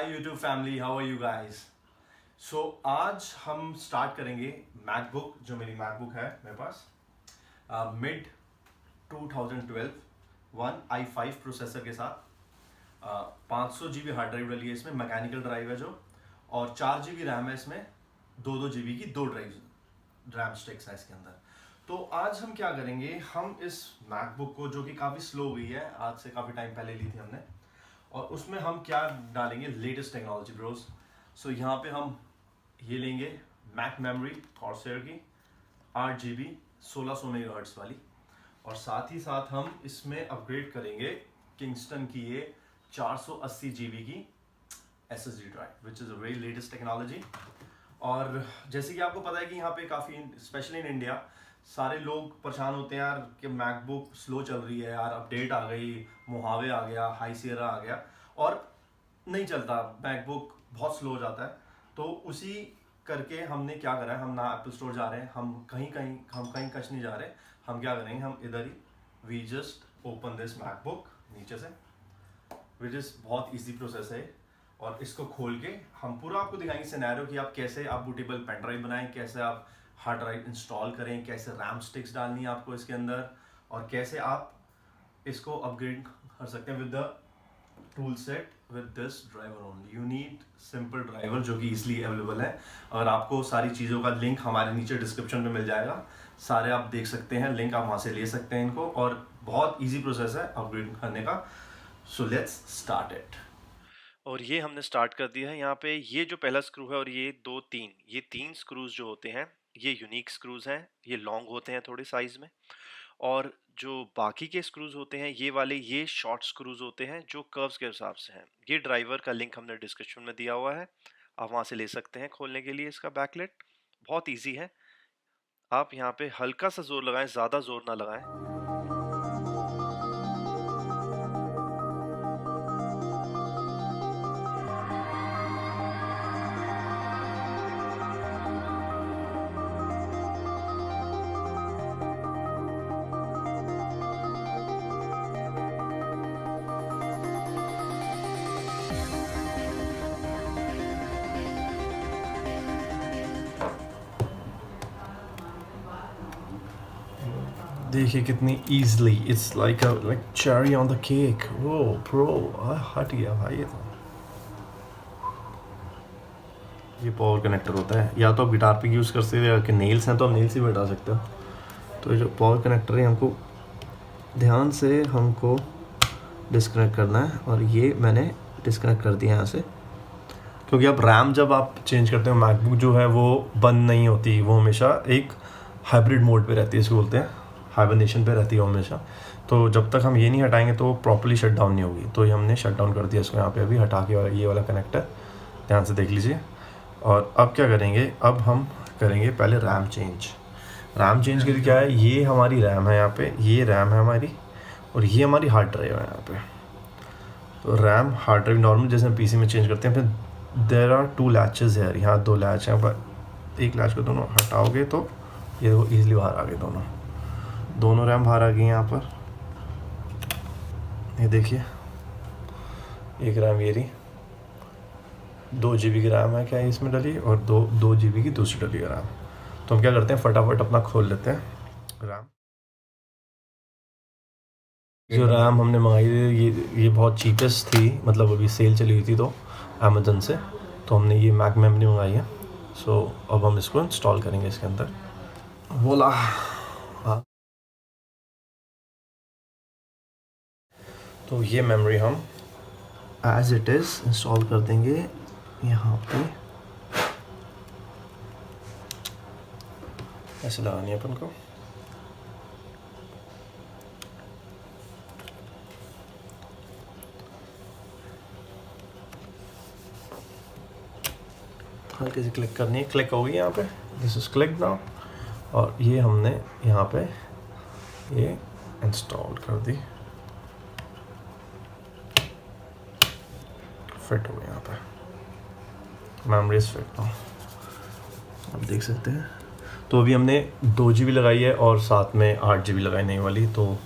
Hi YouTube family, how are you guys. So आज हम start करेंगे मैकबुक, जो मेरी मैकबुक है मेरे पास, मिड 2012 1i5 प्रोसेसर के साथ। 500 GB हार्ड ड्राइव डली है इसमें, मैकेनिकल ड्राइव है जो, और 4 GB रैम है इसमें, 2 GB की 2 ड्राइव रैम स्टिक्स है इसके अंदर। तो आज हम क्या करेंगे, हम इस मैकबुक को, जो कि काफ़ी स्लो हुई है, आज से काफ़ी टाइम पहले ली थी हमने, और उसमें हम क्या डालेंगे, लेटेस्ट टेक्नोलॉजी ब्रोस। सो यहाँ पे हम ये लेंगे मैक मेमोरी कॉर्सर की 8 GB 1600 मेगाहर्ट्ज़ वाली, और साथ ही साथ हम इसमें अपग्रेड करेंगे किंगस्टन की ये 480 GB की SSD drive, which is a very latest technology. और जैसे कि आपको पता है कि यहाँ पे काफ़ी, स्पेशली इन इंडिया, सारे लोग परेशान होते हैं यार कि मैकबुक स्लो चल रही है यार, अपडेट आ गई, मोहावे आ गया, हाई सियरा आ गया, और नहीं चलता, मैकबुक बहुत स्लो हो जाता है। तो उसी करके हमने क्या करा है, हम ना एप्पल स्टोर जा रहे हैं, हम कहीं कच नहीं जा रहे। हम क्या करेंगे, हम इधर ही we just open this MacBook नीचे से, विच इज़ बहुत ईजी प्रोसेस है। और इसको खोल के हम पूरा आपको दिखाएंगे सिनेरियो कि आप कैसे आप बूटेबल पेन ड्राइव बनाएं, कैसे आप हार्ड ड्राइव इंस्टॉल करें, कैसे रैम स्टिक्स डालनी है आपको इसके अंदर, और कैसे आप इसको अपग्रेड कर सकते हैं with the tool set with this driver only. You need simple driver जो कि इजीली अवेलेबल है, और आपको सारी चीज़ों का लिंक हमारे नीचे डिस्क्रिप्शन में मिल जाएगा, सारे आप देख सकते हैं, लिंक आप वहाँ से ले सकते हैं इनको, और बहुत ईजी प्रोसेस है अपग्रेड करने का। So let's start it. और ये हमने स्टार्ट कर दिया है। यहाँ पे ये जो पहला स्क्रू है और ये ये तीन स्क्रूज जो होते हैं, ये यूनिक स्क्रूज हैं, ये लॉन्ग होते हैं थोड़े साइज में। और जो बाकी के स्क्रूज होते हैं, ये वाले ये शॉर्ट स्क्रूज होते हैं जो कर्व्स के हिसाब से हैं। ये ड्राइवर का लिंक हमने डिस्क्रिप्शन में दिया हुआ है, आप वहाँ से ले सकते हैं खोलने के लिए। इसका बैकलेट बहुत ईजी है, आप यहाँ पे हल्का सा जोर लगाएं, ज़्यादा जोर ना लगाएं। देखिए कितनी easily, it's like cherry on the cake. वो प्रो हट गया भाई। ये पावर कनेक्टर होता है, या तो आप गिटार पे यूज़ कर सकते हो, या कि नेल्स हैं तो आप नेल्स ही बैठा सकते हो। तो ये जो पावर कनेक्टर है, हमको ध्यान से हमको डिस्कनेक्ट करना है, और ये मैंने डिस्कनेक्ट कर दिया यहाँ से, क्योंकि अब रैम जब आप चेंज करते हो, मैकबुक जो है वो बंद नहीं होती, वो हमेशा एक हाइब्रिड मोड पे रहती है, इसको बोलते हैं हाइबरनेशन पे रहती है हमेशा। तो जब तक हम ये नहीं हटाएंगे तो प्रॉपर्ली शट डाउन नहीं होगी। तो ये हमने शट डाउन कर दिया इसको यहाँ पे अभी हटा के, और ये वाला कनेक्टर ध्यान से देख लीजिए। और अब क्या करेंगे, अब हम करेंगे पहले रैम चेंज। रैम चेंज के लिए क्या है, ये हमारी रैम है यहाँ पे, ये रैम है हमारी, और ये हमारी हार्ड ड्राइव है यहाँ पे। तो रैम हार्ड ड्राइव नॉर्मल जैसे हम पीसी में चेंज करते हैं, फिर देर आर 2 लैचेज़ है, यहाँ 2 लैच हैं, पर एक लैच को दोनों हटाओगे तो ये वो ईजिली बाहर आ गए, दोनों रैम बाहर आ गई यहाँ पर। ये देखिए, एक रैम ये रही, 2 GB की रैम है क्या इसमें डली, और 2 GB की दूसरी डली है रैम। तो हम क्या करते हैं, फटाफट अपना खोल लेते हैं रैम। जो रैम हमने मंगाई थी, ये बहुत चीपेस्ट थी, मतलब अभी सेल चली हुई थी तो अमेजन से, तो हमने ये मैक मेमोरी मंगाई है। सो अब हम इसको इंस्टॉल करेंगे इसके अंदर। बोला हाँ, तो ये मेमोरी हम एज इट इज़ इंस्टॉल कर देंगे यहाँ पे। ऐसे लगानी है अपन को। हल्के से क्लिक करनी है, क्लिक होगी यहाँ पे, दिस इज क्लिक नाउ। और ये हमने यहाँ पे ये इंस्टॉल कर दी, फिट हो गया यहाँ पे, मेमोरी इज फिट नाउ, आप देख सकते हैं। तो अभी हमने 2 GB लगाई है और साथ में 8 GB लगाई नई वाली, तो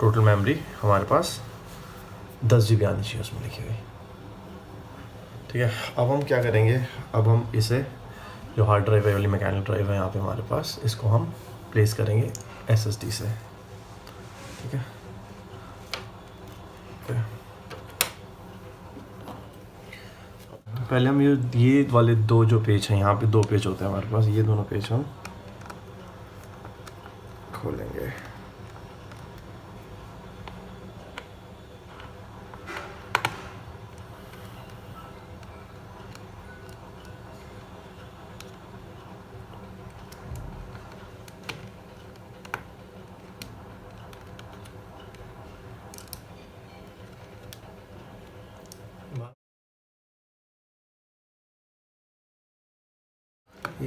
टोटल मेमोरी हमारे पास 10 GB आनी चाहिए उसमें लिखी हुई। ठीक है, अब हम क्या करेंगे, अब हम इसे जो हार्ड ड्राइव है वाली मैकेनिकल ड्राइव है यहाँ पे हमारे पास, इसको हम प्लेस करेंगे SSD से। ठीक है, पहले हम ये वाले दो जो पेज हैं, यहाँ पे दो पेज होते हैं हमारे पास, ये दोनों पेज हम खोलेंगे।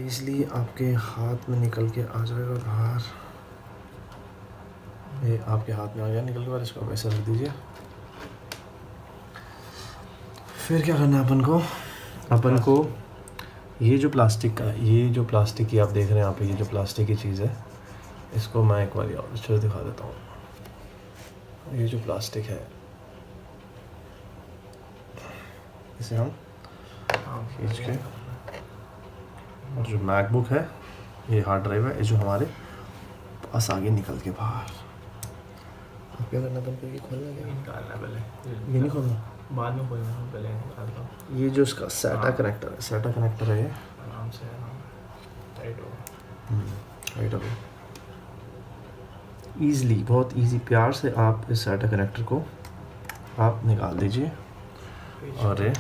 इसलिए आपके हाथ में निकल के आ जाएगा बाहर, ये आपके हाथ में आ गया निकल के बाहर, इसको वैसे रख दीजिए। फिर क्या करना है अपन को ये जो प्लास्टिक का, ये जो प्लास्टिक की आप देख रहे हैं यहाँ पे, ये जो प्लास्टिक की चीज़ है, इसको मैं एक बार और अच्छे से दिखा देता हूँ। ये जो प्लास्टिक है, इसे हम खींच के, और जो मैकबुक है, ये हार्ड ड्राइव है, ये जो हमारे पास आगे निकल के बाहर। अब क्या करना अपन को, ये खोलना क्या, निकालना पहले, ये नहीं खोलना, बाद में खोलना, पहले निकालता हूँ। ये जो इसका SATA कनेक्टर है, SATA कनेक्टर है ये, आराम से टाइट होगा। राइट अभी ईज़िली, बहुत इजी, प्यार से आप इस SATA कनेक्टर को आप निकाल दीजिए, और ये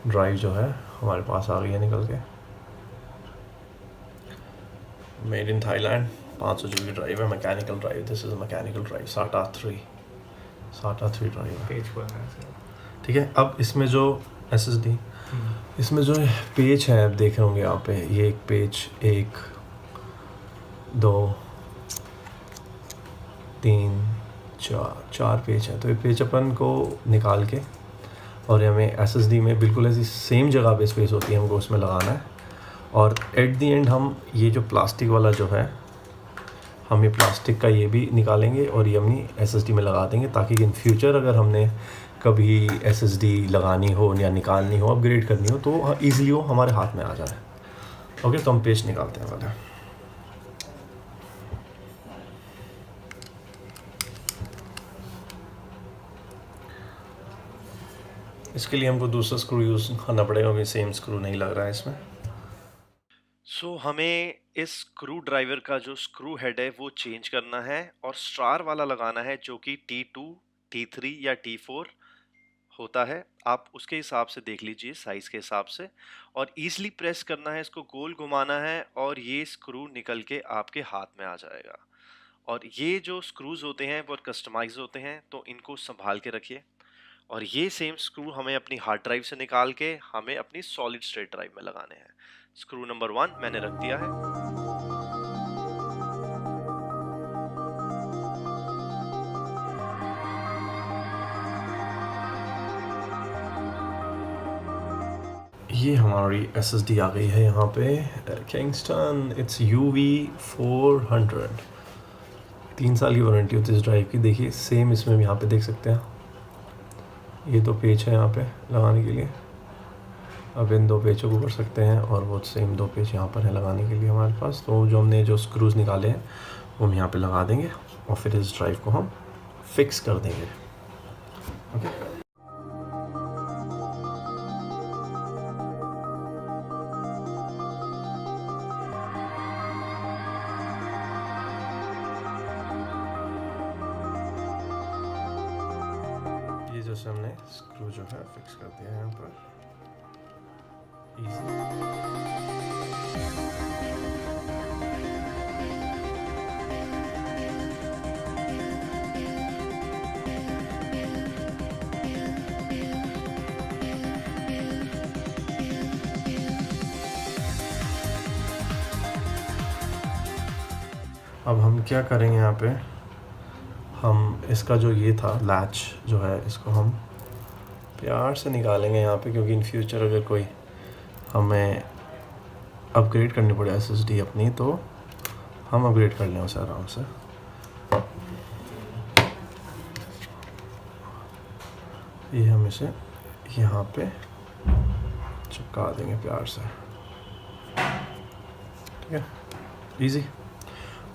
ड्राइव जो है हमारे पास आ गई है निकल के। Made in Thailand, 500 GB drive है, mechanical drive, this is mechanical drive, SATA 3 drive है। पेज खोलना है। ठीक है, अब इसमें जो SSD, इसमें जो पेज है आप देख रहे होंगे यहाँ पे, ये एक पेज, 1 2 3 4 पेज है। तो ये पेज अपन को निकाल के, और हमें SSD में बिल्कुल ऐसी सेम जगह पे स्पेस होती है, हमको उसमें लगाना है। और एट दी एंड हम ये जो प्लास्टिक वाला जो है, हम ये प्लास्टिक का ये भी निकालेंगे और ये अपनी SSD में लगा देंगे, ताकि इन फ्यूचर अगर हमने कभी SSD लगानी हो या निकालनी हो, अपग्रेड करनी हो, तो ईज़िली वो हमारे हाथ में आ जाए। ओके, तो हम पेज निकालते हैं पहले। इसके लिए हमको दूसरा स्क्रू यूज़ करना पड़ेगा, क्योंकि सेम स्क्रू नहीं लग रहा है इसमें। हमें इस स्क्रू ड्राइवर का जो स्क्रू हेड है वो चेंज करना है और स्टार वाला लगाना है, जो कि T2, T3 या T4 होता है। आप उसके हिसाब से देख लीजिए, साइज के हिसाब से, और इजीली प्रेस करना है, इसको गोल घुमाना है और ये स्क्रू निकल के आपके हाथ में आ जाएगा। और ये जो स्क्रूज होते हैं वो कस्टमाइज होते हैं, तो इनको संभाल के रखिए। और ये सेम स्क्रू हमें अपनी हार्ड ड्राइव से निकाल के हमें अपनी सॉलिड स्टेट ड्राइव में लगाने हैं। स्क्रू नंबर 1 मैंने रख दिया है। ये हमारी SSD आ गई है यहाँ पे, किंगस्टन, इट्स UV400, 3 साल की वारंटी होती है इस ड्राइव की। देखिए सेम इसमें भी यहाँ पे देख सकते हैं, ये 2 पेज है यहाँ पे लगाने के लिए। अब इन 2 पेजों को कर सकते हैं, और वो सेम 2 पेज यहाँ पर है लगाने के लिए हमारे पास। तो जो हमने जो स्क्रूज निकाले हैं वो हम यहाँ पे लगा देंगे, और फिर इस ड्राइव को हम फिक्स कर देंगे। ओके, ये जैसे हमने स्क्रू जो है फिक्स कर दिया है यहाँ पर इजी। अब हम क्या करेंगे यहाँ पे, हम इसका जो ये था लैच जो है, इसको हम प्यार से निकालेंगे यहाँ पे, क्योंकि इन फ्यूचर अगर कोई हमें अपग्रेड करनी पड़े SSD अपनी, तो हम अपग्रेड कर लें उसे आराम से। ये हम इसे यहाँ पे चिपका देंगे प्यार से, ठीक है, इजी।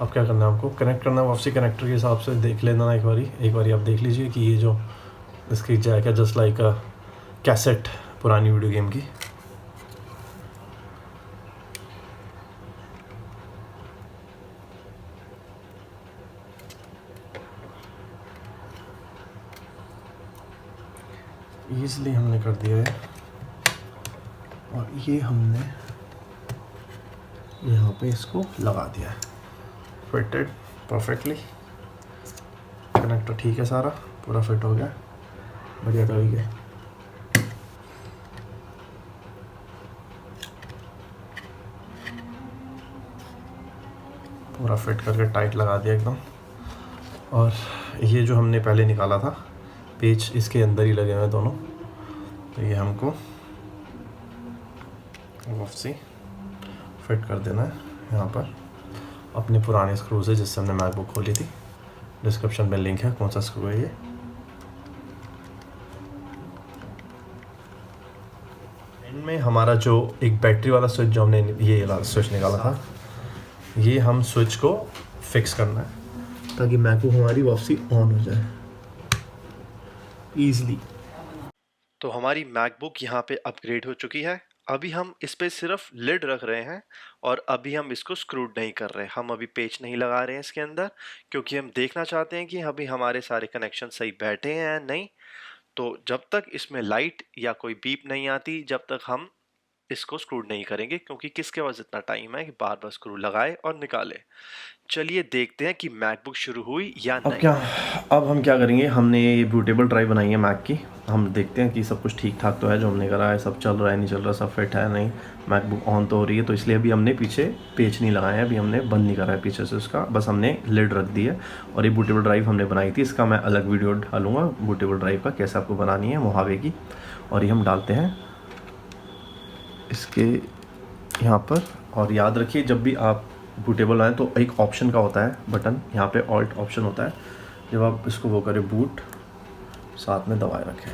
अब क्या करना है आपको, कनेक्ट करना है वापसी कनेक्टर के हिसाब से देख लेना ना, एक बारी आप देख लीजिए कि ये जो इसकी जैक है जस्ट लाइक अ कैसेट पुरानी वीडियो गेम की। ईजिली हमने कर दिया है और ये हमने यहाँ पे इसको लगा दिया है, फिटेड परफेक्टली। कनेक्टर ठीक है, सारा पूरा फिट हो गया, बढ़िया तरीके। पूरा फिट करके टाइट लगा दिया एकदम। और ये जो हमने पहले निकाला था पेच, इसके अंदर ही लगे हुए हैं दोनों, तो ये हमको वापसी फिट कर देना है यहाँ पर अपने पुराने स्क्रू से जिससे हमने मैकबुक खोली थी। डिस्क्रिप्शन में लिंक है कौन सा स्क्रू है ये। एंड में हमारा जो एक बैटरी वाला स्विच जो हमने ये स्विच निकाला था, ये हम स्विच को फिक्स करना है ताकि मैकबुक हमारी वापसी ऑन हो जाए ईजिली। तो हमारी मैकबुक यहाँ पे अपग्रेड हो चुकी है। अभी हम इस पे सिर्फ लिड रख रहे हैं और अभी हम इसको स्क्रूड नहीं कर रहे, हम अभी पेच नहीं लगा रहे हैं इसके अंदर, क्योंकि हम देखना चाहते हैं कि अभी हमारे सारे कनेक्शन सही बैठे हैं या नहीं। तो जब तक इसमें लाइट या कोई बीप नहीं आती, जब तक हम इसको स्क्रू नहीं करेंगे, क्योंकि किसके पास इतना टाइम है कि बार बार स्क्रू लगाए और निकाले। चलिए देखते हैं कि मैकबुक शुरू हुई या नहीं। अब हम क्या करेंगे, हमने ये बूटेबल ड्राइव बनाई है मैक की। हम देखते हैं कि सब कुछ ठीक ठाक तो है, जो हमने करा है सब चल रहा है नहीं चल रहा, सब फिट है नहीं, मैकबुक ऑन तो हो रही है। तो इसलिए अभी हमने पीछे पेच नहीं लगाया है, अभी हमने बंद नहीं करा है पीछे से उसका, बस हमने लिड रख दी है। और ये बूटेबल ड्राइव हमने बनाई थी, इसका मैं अलग वीडियो डालूंगा बूटेबल ड्राइव का, कैसे आपको बनानी है मोहावे की। और ये हम डालते हैं इसके यहाँ पर। और याद रखिए जब भी आप बूटेबल आए तो एक ऑप्शन का होता है बटन, यहाँ पे ऑल्ट ऑप्शन होता है, जब आप इसको वो करें बूट, साथ में दबाए रखें।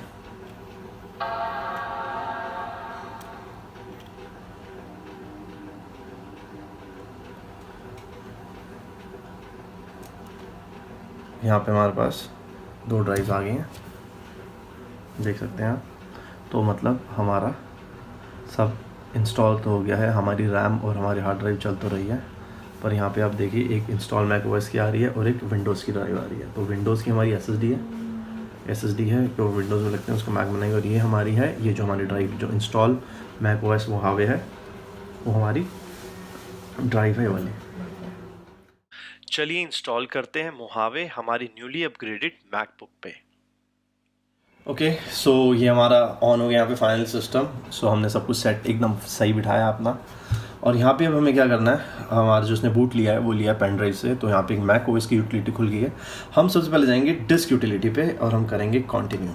यहाँ पे हमारे पास 2 ड्राइव्स आ गई हैं, देख सकते हैं आप। तो मतलब हमारा सब इंस्टॉल तो हो गया है, हमारी रैम और हमारी हार्ड ड्राइव चल तो रही है। पर यहाँ पे आप देखिए एक इंस्टॉल मैक ओएस की आ रही है और एक विंडोज़ की ड्राइव आ रही है। तो विंडोज़ की हमारी एसएसडी है जो विंडोज़ में लगते हैं उसको मैक बनाएंगे। और ये हमारी है, ये जो हमारी ड्राइव जो इंस्टॉल मैक ओएस मोहावे है, वो हमारी ड्राइव है वाली। चलिए इंस्टॉल करते हैं मोहावे हमारी न्यूली अपग्रेडेड मैकबुक पे। ओके, सो ये हमारा ऑन हो गया यहाँ पे फाइनल सिस्टम। सो हमने सब कुछ सेट एकदम सही बिठाया अपना। और यहाँ पे अब हमें क्या करना है, हमारा जो उसने बूट लिया है वो लिया है पेन ड्राइव से। तो यहाँ पे एक मैक ओएस की यूटिलिटी खुल गई है। हम सबसे पहले जाएंगे डिस्क यूटिलिटी पे और हम करेंगे कंटिन्यू।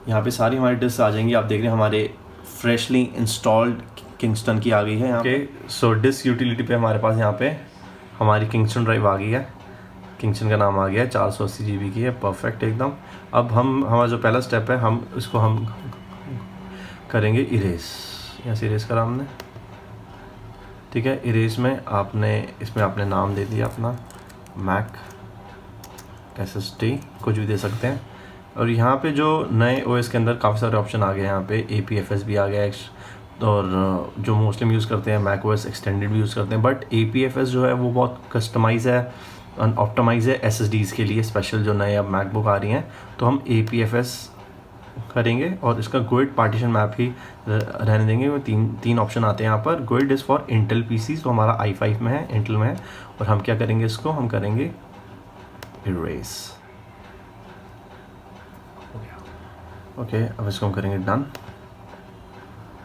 यहाँ पे सारी हमारी डिस्क आ जाएंगी, आप देख रहे हैं हमारे फ्रेशली इंस्टॉल्ड किंगस्टन की आ गई है यहाँ पे। सो डिस्क यूटिलिटी पे हमारे पास यहाँ पे हमारी किंगस्टन ड्राइव आ गई है, किंगस्टन का नाम आ गया है, 480 GB की है, परफेक्ट एकदम। अब हमारा जो पहला स्टेप है, हम इसको हम करेंगे इरेज। यहाँ से इरेज करा हमने, ठीक है। इरेज में आपने इसमें आपने नाम दे दिया अपना मैक SSD, कुछ भी दे सकते हैं। और यहाँ पे जो नए OS के अंदर काफ़ी सारे ऑप्शन आ गए हैं, यहाँ पे APFS भी आ गया है, और जो मोस्टली हम यूज़ करते हैं मैक OS एक्सटेंडेड भी यूज़ करते हैं। बट APFS जो है वो बहुत कस्टमाइज है, ऑप्टिमाइज है SSDs के लिए स्पेशल, जो नए अब मैकबुक आ रही हैं। तो हम APFS करेंगे और इसका गुइड पार्टीशन मैप ही रहने देंगे। वो तीन ऑप्शन आते हैं यहाँ पर। गुइड इज़ फॉर इंटेल PCs, तो हमारा i5 में है, इंटेल में है। और हम क्या करेंगे, इसको हम करेंगे इरेज। ओके, अब इसको हम करेंगे डन।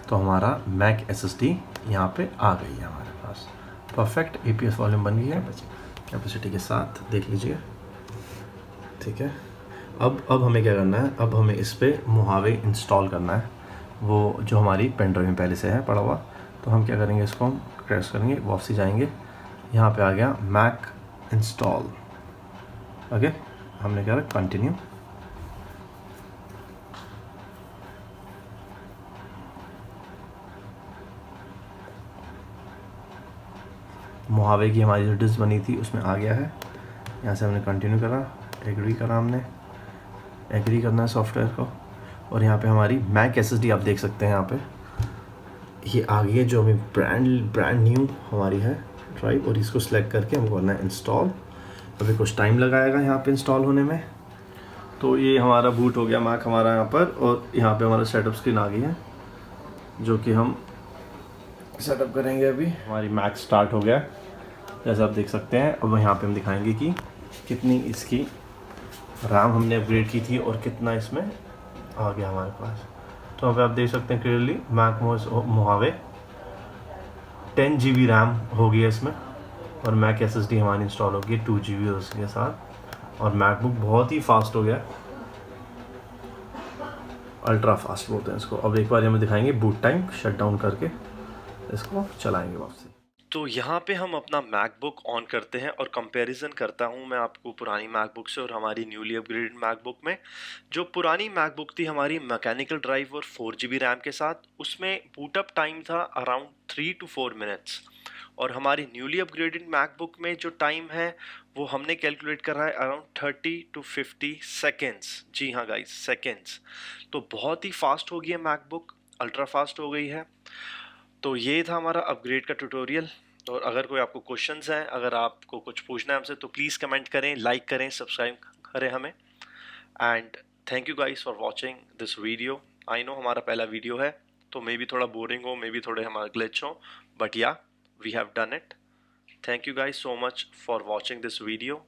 तो हमारा मैक SSD यहाँ पे आ गई है हमारे पास, परफेक्ट APS वॉल्यूम बन गई है कैपेसिटी के साथ, देख लीजिए, ठीक है। अब हमें क्या करना है, अब हमें इस पर मोहावे इंस्टॉल करना है, वो जो हमारी पेन ड्राइव में पहले से है पड़ा हुआ। तो हम क्या करेंगे, इसको हम प्रेस करेंगे, वापसी जाएंगे, यहाँ पे आ गया मैक इंस्टॉल। ओके, हमने क्या कंटिन्यू। मोहावे की हमारी जो डिस्क बनी थी उसमें आ गया है। यहाँ से हमने कंटिन्यू करा, एग्री करा, हमने एग्री करना है सॉफ्टवेयर को। और यहाँ पे हमारी मैक SSD आप देख सकते हैं, यहाँ पे ये आ गई है जो हमें ब्रांड न्यू हमारी है ड्राइव। और इसको सिलेक्ट करके हमको करना है इंस्टॉल। अभी कुछ टाइम लगाएगा यहाँ पे इंस्टॉल होने में। तो ये हमारा बूट हो गया मैक हमारा यहाँ पर। और यहाँ पे हमारा सेटअप स्क्रीन आ गई है जो कि हम सेटअप करेंगे। अभी हमारी मैक स्टार्ट हो गया जैसे आप देख सकते हैं। अब यहाँ पे हम दिखाएंगे कि कितनी इसकी रैम हमने अपग्रेड की थी और कितना इसमें आ गया हमारे पास। तो यहाँ पे आप देख सकते हैं clearly Mac Mojave 10 GB RAM हो गई है इसमें। और मैक SSD हमारी इंस्टॉल हो गई 2 GB उसके साथ। और मैकबुक बहुत ही फास्ट हो गया, अल्ट्रा फास्ट बोलते हैं इसको। अब एक बार हमें दिखाएंगे बूट टाइम, शट डाउन करके इसको चलाएंगे वापसी। तो यहाँ पे हम अपना मैकबुक ऑन करते हैं और कंपैरिजन करता हूँ मैं आपको पुरानी मैकबुक से और हमारी न्यूली अपग्रेडेड मैकबुक में। जो पुरानी मैकबुक थी हमारी मैकेनिकल ड्राइव और 4 GB रैम के साथ, उसमें बूटअप टाइम था अराउंड 3 to 4 मिनट्स। और हमारी न्यूली अपग्रेडेड मैकबुक में जो टाइम है वो हमने कैलकुलेट करा है अराउंड 30 to 50 सेकेंड्स। जी हाँ गाइस, सेकेंड्स। तो बहुत ही फास्ट हो गई है मैकबुक, अल्ट्रा फास्ट हो गई है। तो ये था हमारा अपग्रेड का ट्यूटोरियल। और अगर कोई आपको क्वेश्चंस हैं, अगर आपको कुछ पूछना है हमसे, तो प्लीज़ कमेंट करें, लाइक करें, सब्सक्राइब करें हमें। And thank you guys for watching this video. I know हमारा पहला वीडियो है तो मे बी थोड़ा बोरिंग हो, मे बी थोड़े हमारा ग्लिच हो, but yeah we have done it. Thank you guys so much for watching this video.